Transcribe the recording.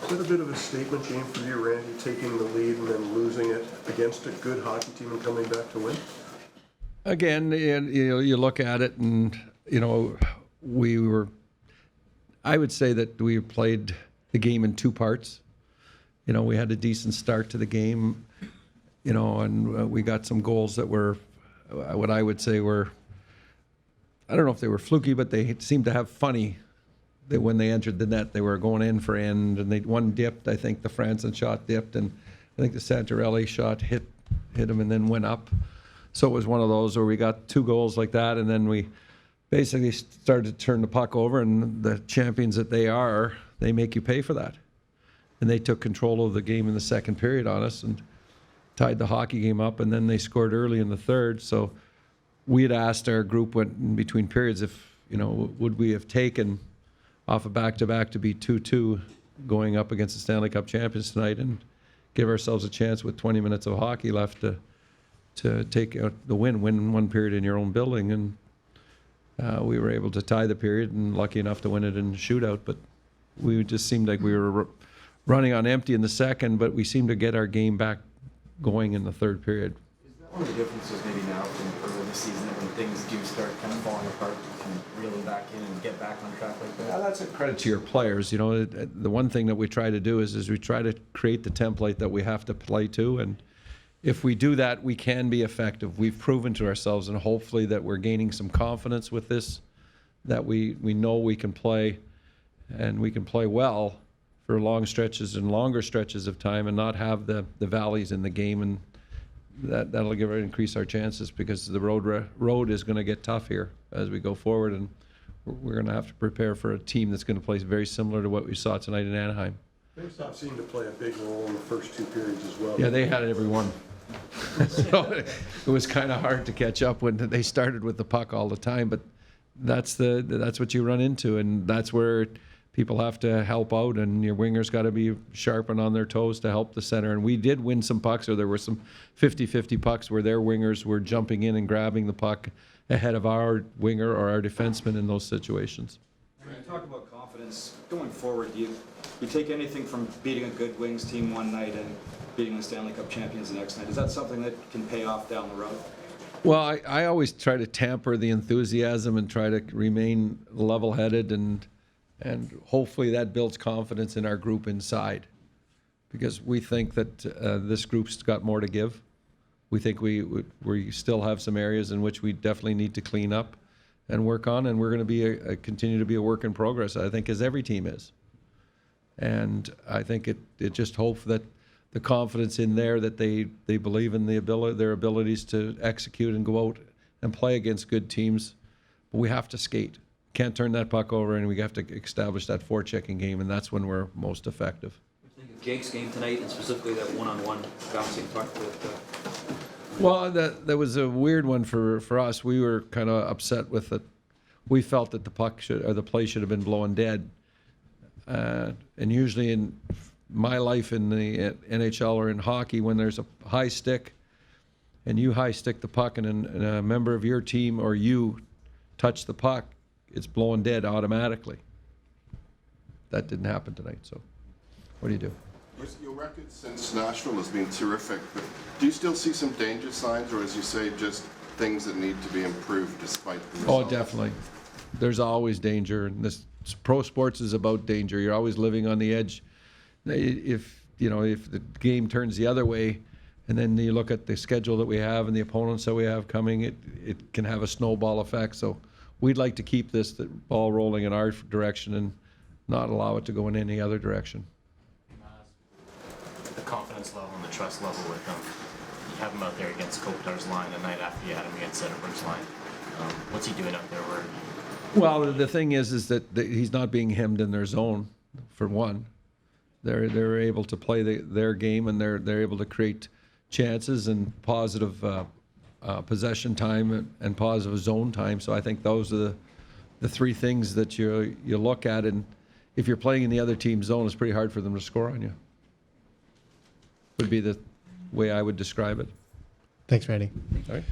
Is that a bit of a statement game for you, Randy, taking the lead and then losing it against a good hockey team and coming back to win? Again, you look at it and, I would say that we played the game in two parts. We had a decent start to the game, and we got some goals that were what I would say were, I don't know if they were fluky, but they seemed to have funny. That when they entered the net, they were going in for end, and one dipped. I think the Franzen shot dipped, and I think the Santorelli shot hit him and then went up. So it was one of those where we got two goals like that, and then we basically started to turn the puck over, and the champions that they are, they make you pay for that. And they took control of the game in the second period on us and tied the hockey game up, and then they scored early in the third. So we had asked our group in between periods if, would we have taken off a back-to-back to be 2-2 going up against the Stanley Cup champions tonight and give ourselves a chance with 20 minutes of hockey left to take out the win one period in your own building. And we were able to tie the period and lucky enough to win it in a shootout. But we just seemed like we were running on empty in the second, but we seemed to get our game back going in the third period. Is that one of the differences maybe now from early this season, that when things do start kind of falling apart, you can reel them back in and get back on track like that? Yeah, that's a credit to your players. The one thing that we try to do is we try to create the template that we have to play to, and if we do that, we can be effective. We've proven to ourselves, and hopefully that we're gaining some confidence with this, that we know we can play, and we can play well for long stretches and longer stretches of time and not have the valleys in the game, and that'll increase our chances because the road is going to get tough here as we go forward, and we're going to have to prepare for a team that's going to play very similar to what we saw tonight in Anaheim. Faceoff seemed to play a big role in the first two periods as well. Yeah, they had every one. So it was kind of hard to catch up when they started with the puck all the time, but that's what you run into, and that's where people have to help out, and your wingers got to be sharp and on their toes to help the center. And we did win some pucks, or there were some 50-50 pucks where their wingers were jumping in and grabbing the puck ahead of our winger or our defenseman in those situations. When you talk about confidence going forward, do you take anything from beating a good Wings team one night and beating the Stanley Cup champions the next night? Is that something that can pay off down the road? Well, I always try to tamper the enthusiasm and try to remain level-headed, and hopefully that builds confidence in our group inside, because we think that this group's got more to give. We think we still have some areas in which we definitely need to clean up and work on, and we're going to be continue to be a work in progress, I think, as every team is. And I think it just hopes that the confidence in there, that they believe in their abilities to execute and go out and play against good teams. But we have to skate. Can't turn that puck over, and we have to establish that forechecking game, and that's when we're most effective. Jake's game tonight, and specifically that one-on-one bouncing puck with. Well, that was a weird one for us. We were kind of upset with it. We felt that the play should have been blown dead. And usually in my life in the NHL or in hockey, when there's a high stick, and you high stick the puck, and a member of your team or you touch the puck, it's blown dead automatically. That didn't happen tonight. So, what do you do? Your record since Nashville has been terrific, but do you still see some danger signs, or as you say, just things that need to be improved despite the results? Oh, definitely. There's always danger, and this pro sports is about danger. You're always living on the edge. If the game turns the other way, and then you look at the schedule that we have and the opponents that we have coming, it can have a snowball effect. So we'd like to keep the ball rolling in our direction and not allow it to go in any other direction. The confidence level and the trust level with him. You have him out there against Kopitar's line the night after you had him against Zetterberg's line. What's he doing out there? Well, the thing is that he's not being hemmed in their zone, for one. They're able to play their game, and they're able to create chances and positive possession time and positive zone time. So I think those are the three things that you look at, and if you're playing in the other team's zone, it's pretty hard for them to score on you. Would be the way I would describe it. Thanks, Randy. All right.